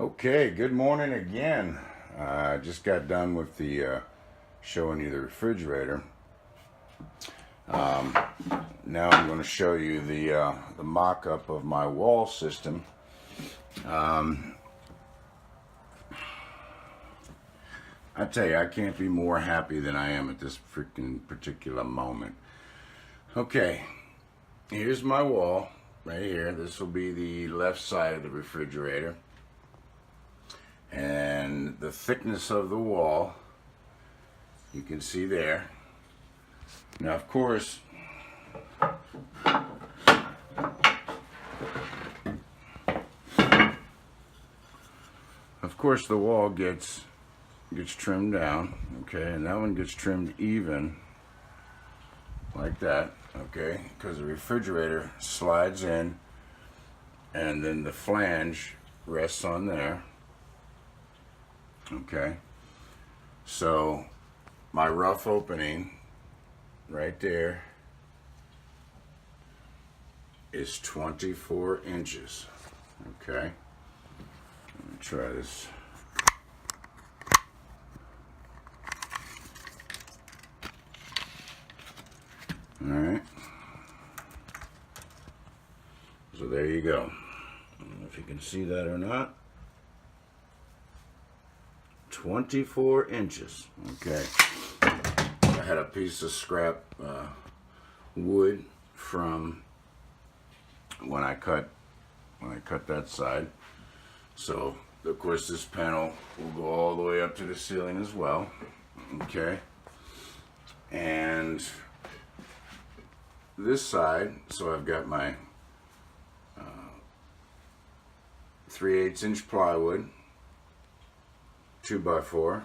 Okay, good morning again. I just got done with the showing you the refrigerator. Now I'm going to show you the mock-up of my wall system. I tell you, I can't be more happy than I am at this freaking particular moment. Okay, here's my wall right here. This will be the left side of the refrigerator. And the thickness of the wall, you can see there. Now, of course, the wall gets trimmed down, okay, and that one gets trimmed even like that, okay, because the refrigerator slides in, and then the flange rests on there. Okay, so my rough opening right there is 24 inches. Okay, let me try this. All right, so there you go. I don't know if you can see that or not. 24 inches. Okay, I had a piece of scrap wood from when I cut that side. So of course this panel will go all the way up to the ceiling as well. Okay, and this side, so I've got my 3/8 inch plywood, 2x4,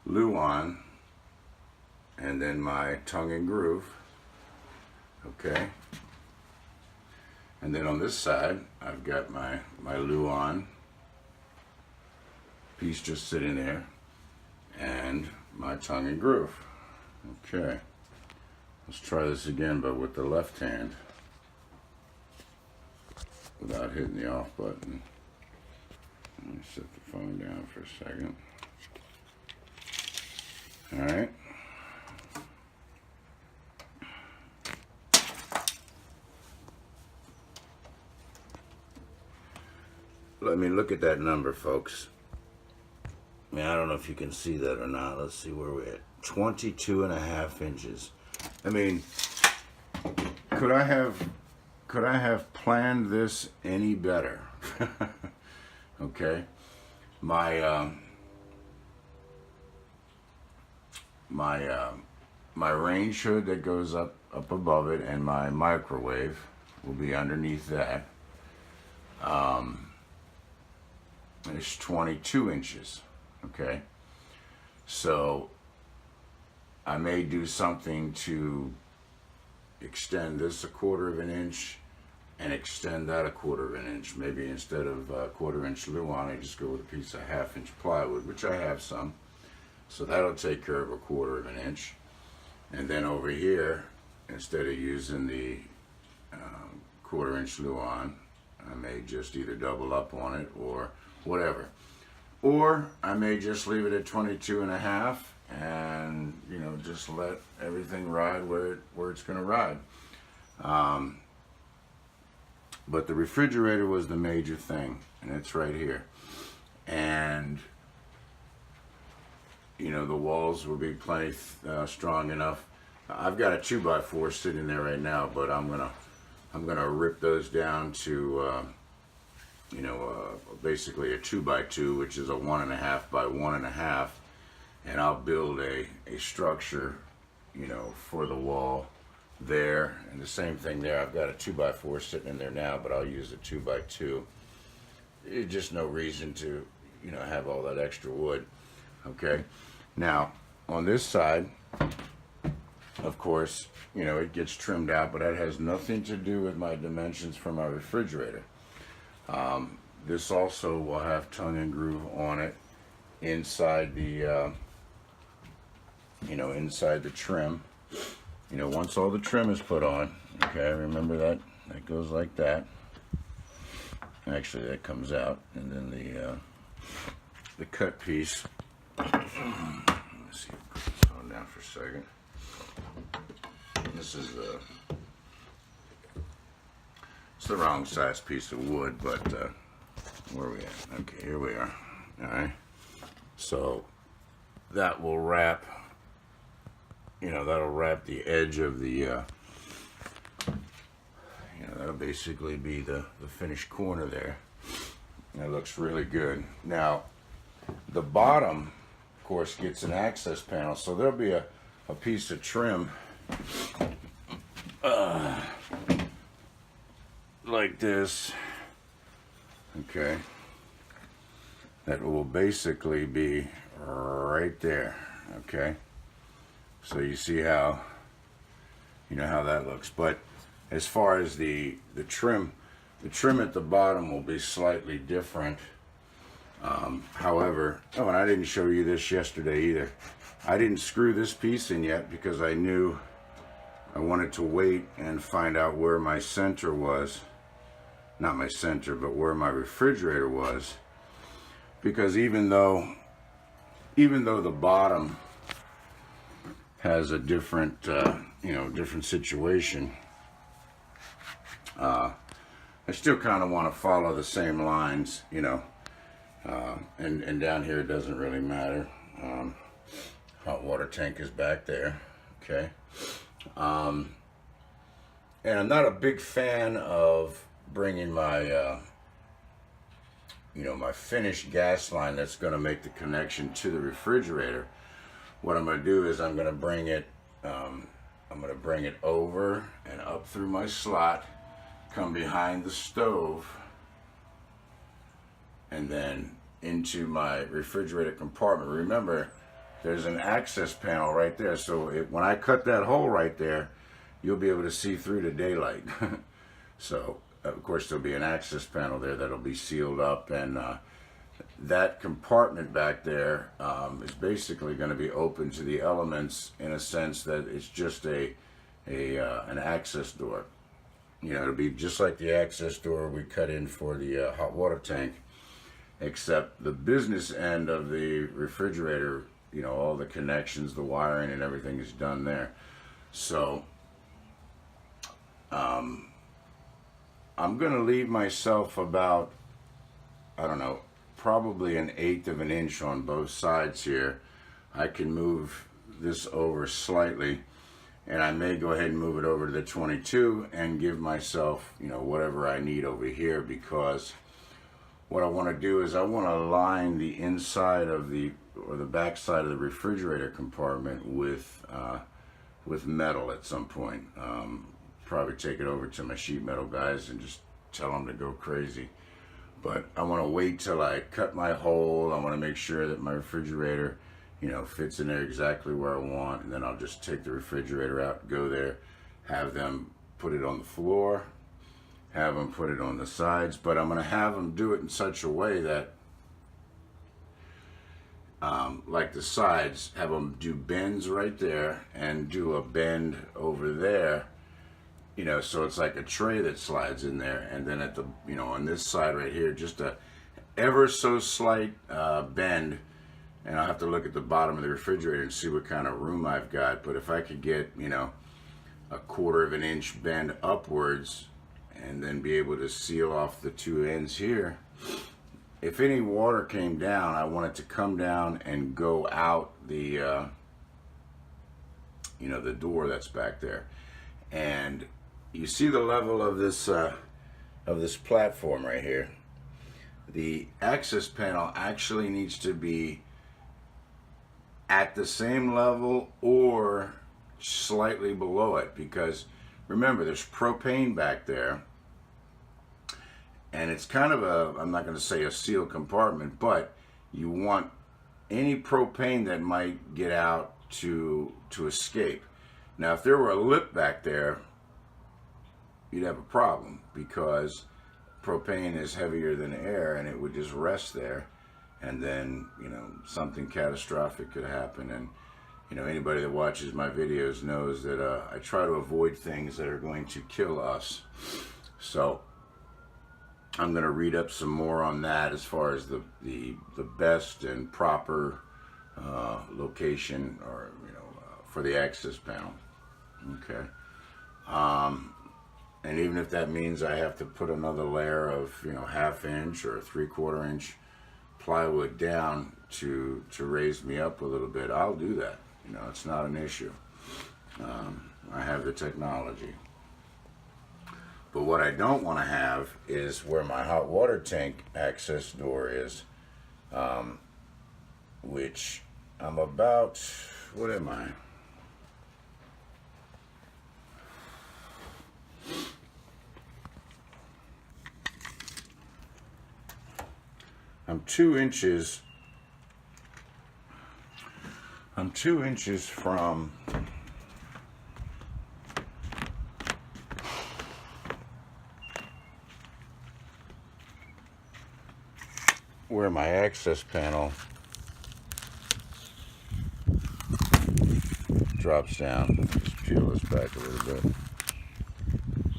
luan, and then my tongue and groove. Okay, and then on this side I've got my luan piece just sitting there and my tongue and groove. Okay, let's try this again, but with the left hand without hitting the off button. Let me set the phone down for a second. All right. Let me look at that number, folks. I mean, I don't know if you can see that or not. Let's see where we're at. 22.5 inches. I mean, could I have planned this any better? Okay, my range hood that goes up above it, and my microwave will be underneath that. It's 22 inches. Okay, so I may do something to extend this 1/4 inch and extend that 1/4 inch. Maybe instead of 1/4 inch luan, I just go with a piece of 1/2 inch plywood, which I have some. So that'll take care of 1/4 inch. And then over here, instead of using the 1/4 inch luan, I may just either double up on it or whatever. Or I may just leave it at 22.5 and, you know, just let everything ride where it's gonna ride. But the refrigerator was the major thing, and it's right here. And you know, the walls will be plenty strong enough. I've got a 2x4 sitting there right now, but I'm gonna rip those down to you know, basically a 2x2, which is a 1.5 by 1.5, and I'll build a structure, you know, for the wall there, and the same thing there. I've got a 2x4 sitting in there now, but I'll use a 2x2. There's just no reason to, you know, have all that extra wood. Okay, now on this side, of course, you know, it gets trimmed out, but that has nothing to do with my dimensions for my refrigerator. This also will have tongue and groove on it inside the you know, inside the trim. You know, once all the trim is put on, okay, remember that goes like that. Actually, that comes out, and then the cut piece. Let me see. Put this on down for a second. This is it's the wrong size piece of wood, but where are we at? Okay, here we are. All right. So that will wrap. You know, that'll wrap the edge of the. You know, that'll basically be the finished corner there. And it looks really good. Now, the bottom, of course, gets an access panel, so there'll be a piece of trim like this, okay, that will basically be right there, okay. So you see how, you know how that looks. But as far as the trim at the bottom will be slightly different. However, oh, and I didn't show you this yesterday either. I didn't screw this piece in yet because I knew I wanted to wait and find out where my center was. Not my center, but where my refrigerator was. Because even though the bottom has a different, you know, different situation, I still kind of want to follow the same lines, you know. And down here it doesn't really matter. Hot water tank is back there, okay. And I'm not a big fan of bringing my, you know, my finished gas line that's going to make the connection to the refrigerator. What I'm going to do is I'm going to bring it over and up through my slot, come behind the stove, and then into my refrigerator compartment. Remember, there's an access panel right there, so when I cut that hole right there, you'll be able to see through the daylight. So of course there'll be an access panel there that'll be sealed up, and that compartment back there is basically going to be open to the elements in a sense that it's just an access door. You know, it'll be just like the access door we cut in for the hot water tank, except the business end of the refrigerator, you know, all the connections, the wiring and everything is done there. So I'm gonna leave myself about, I don't know, probably 1/8 of an inch on both sides here. I can move this over slightly, and I may go ahead and move it over to the 22 and give myself, you know, whatever I need over here, because what I want to do is I want to line the inside of the, or the back side of the refrigerator compartment with metal at some point. Probably take it over to my sheet metal guys and just tell them to go crazy. But I want to wait till I cut my hole. I want to make sure that my refrigerator, you know, fits in there exactly where I want, and then I'll just take the refrigerator out, go there, have them put it on the floor, have them put it on the sides. But I'm going to have them do it in such a way that, like the sides, have them do bends right there and do a bend over there, you know, so it's like a tray that slides in there, and then at the, you know, on this side right here, just a ever so slight bend, and I'll have to look at the bottom of the refrigerator and see what kind of room I've got. But if I could get, you know, 1/4 of an inch bend upwards, and then be able to seal off the two ends here, if any water came down, I want it to come down and go out the, you know, the door that's back there. And you see the level of this platform right here. The access panel actually needs to be at the same level or slightly below it, because remember, there's propane back there, and it's kind of a, I'm not going to say a sealed compartment, but you want any propane that might get out to escape. Now, if there were a lip back there, you'd have a problem, because propane is heavier than air, and it would just rest there, and then, you know, something catastrophic could happen. And you know, anybody that watches my videos knows that I try to avoid things that are going to kill us. So I'm going to read up some more on that as far as the best and proper location, or for the access panel. Okay. And even if that means I have to put another layer of 1/2 inch or 3/4 inch plywood down to raise me up a little bit, I'll do that. It's not an issue. I have the technology. But what I don't want to have is where my hot water tank access door is, which I'm about, what am I? I'm 2 inches. I'm 2 inches from where my access panel drops down. Just peel this back a little bit.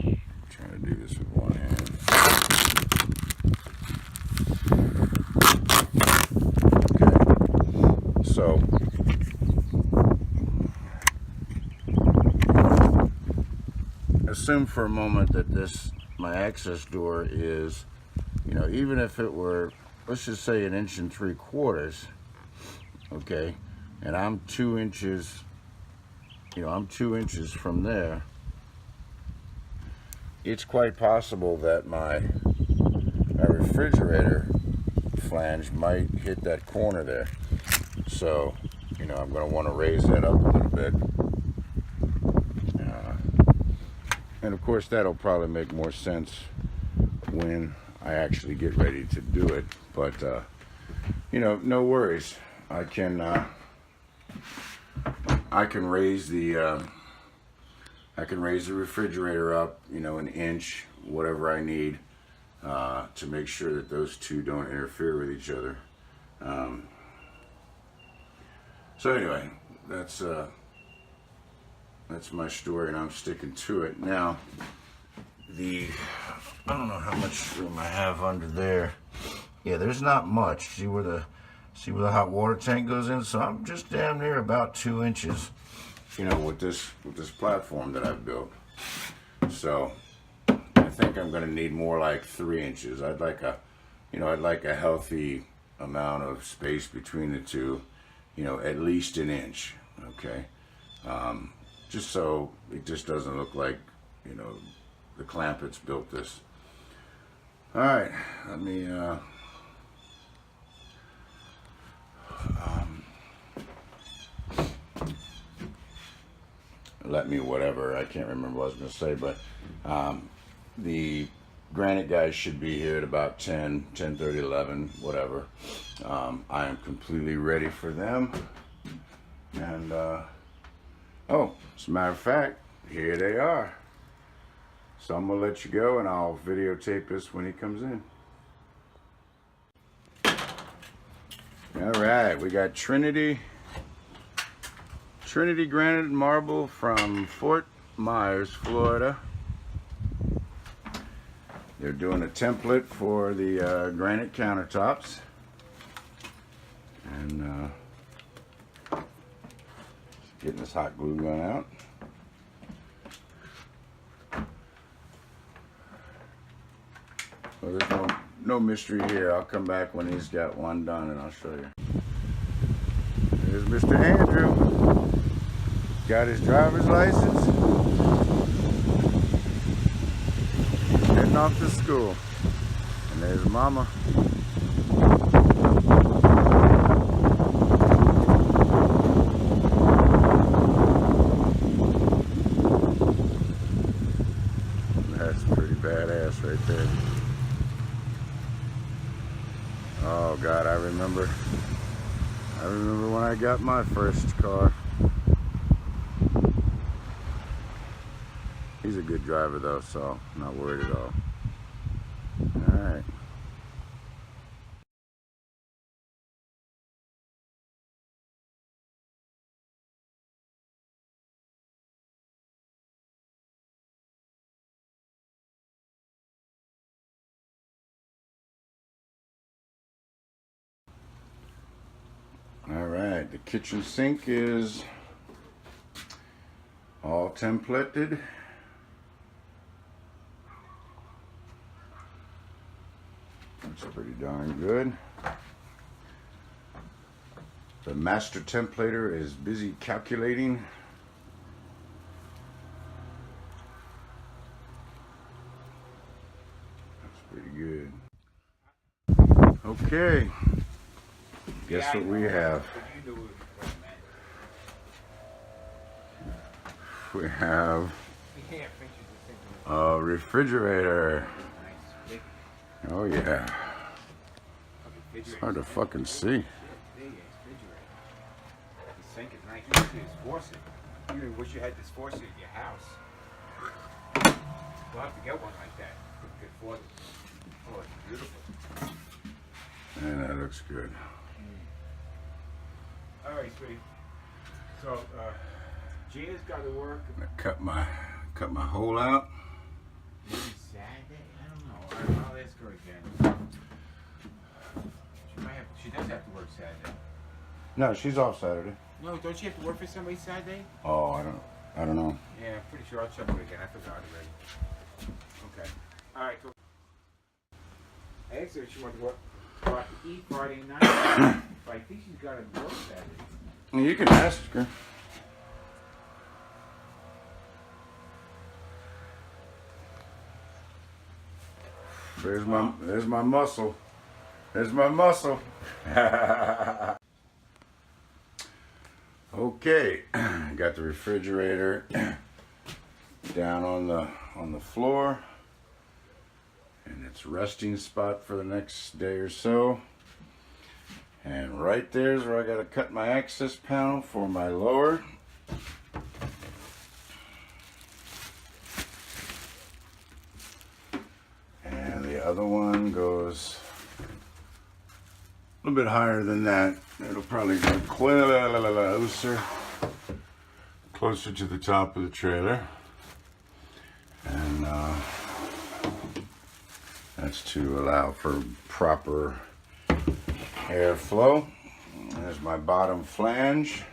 I'm trying to do this with one hand. Okay. So assume for a moment that my access door is, even if it were, let's just say 1 3/4 inches, okay, and I'm 2 inches, I'm 2 inches from there. It's quite possible that my refrigerator flange might hit that corner there. So, I'm going to want to raise that up a little bit. And of course, that'll probably make more sense when I actually get ready to do it. But, no worries. I can raise the refrigerator up, 1 inch, whatever I need, to make sure that those two don't interfere with each other. So anyway, that's my story, and I'm sticking to it. Now, I don't know how much room I have under there. Yeah, there's not much. See where the hot water tank goes in? So I'm just damn near about 2 inches, with this platform that I've built. So I think I'm going to need more like 3 inches. I'd like a healthy amount of space between the two, at least 1 inch. Okay. Just so it just doesn't look like, the Clampetts built this. All right, let me, whatever, I can't remember what I was going to say, but the Granite guys should be here at about 10:30, 11, whatever. I am completely ready for them. And, oh, as a matter of fact, here they are. So I'm going to let you go, and I'll videotape this when he comes in. All right, we got Trinity Granite Marble from Fort Myers, Florida. They're doing a template for the granite countertops. And getting this hot glue gun out. Well, there's no mystery here. I'll come back when he's got one done and I'll show you. There's Mr. Andrew. Got his driver's license. Heading off to school. And there's Mama. That's pretty badass right there. Oh God, I remember when I got my first car. He's a good driver though, so I'm not worried at all. All right. the kitchen sink is all templated. That's pretty darn good. The master templater is busy calculating. That's pretty good. Okay. Guess what we have? We have a refrigerator. Oh yeah. It's hard to fucking see. The sink is nice. You see this faucet. You even wish you had this faucet in your house. You'll have to get one like that. Good faucet. Oh, it's beautiful. And that looks good. All right, sweetie. So, Gina's got to work. I cut my hole out. Maybe Saturday? I don't know. I'll ask her again. She does have to work Saturday. No, she's off Saturday. No, don't you have to work for somebody Saturday? Oh, I don't know. Yeah, I'm pretty sure. I'll check her again. I forgot already. Okay. All right. So I asked her if she wanted to go out to eat Friday night. But I think she's got to work Saturday. You can ask her. There's my muscle. There's my muscle. Okay, got the refrigerator down on the floor, and its resting spot for the next day or so. And right there's where I got to cut my access panel for my lower. And the other one goes a little bit higher than that. It'll probably go closer to the top of the trailer. And that's to allow for proper airflow. There's my bottom flange.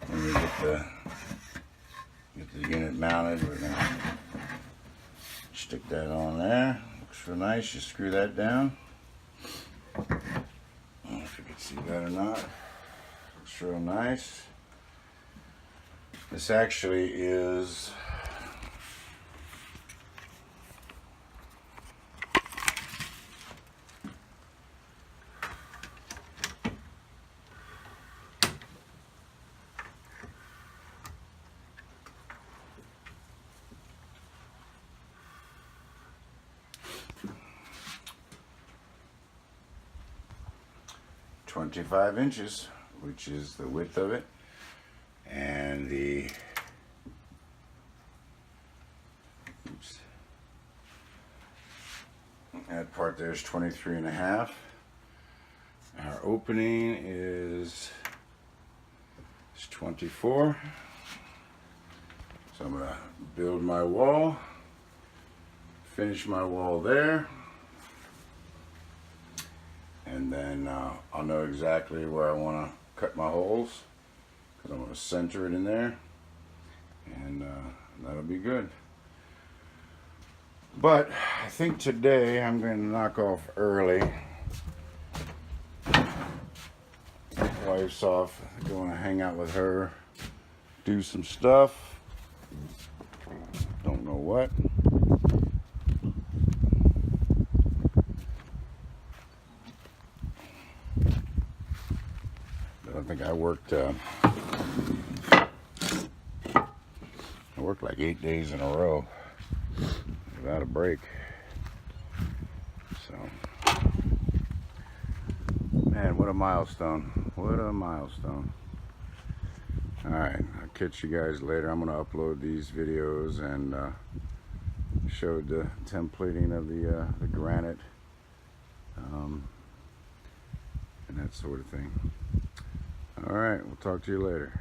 Let me get the unit mounted. We're gonna stick that on there. Looks real nice. You screw that down. I don't know if you can see that or not. Looks real nice. This actually is .25 inches, which is the width of it, and the that part there is 23.5. Our opening is 24. So I'm gonna build my wall, finish my wall there, and then I'll know exactly where I want to cut my holes, because I'm going to center it in there, and that'll be good. But I think today I'm going to knock off early. Wife's off, going to hang out with her, do some stuff, don't know what. I think I worked like 8 days in a row without a break. So, man, what a milestone. What a milestone. Alright, I'll catch you guys later. I'm going to upload these videos and show the templating of the granite and that sort of thing. All right, we'll talk to you later.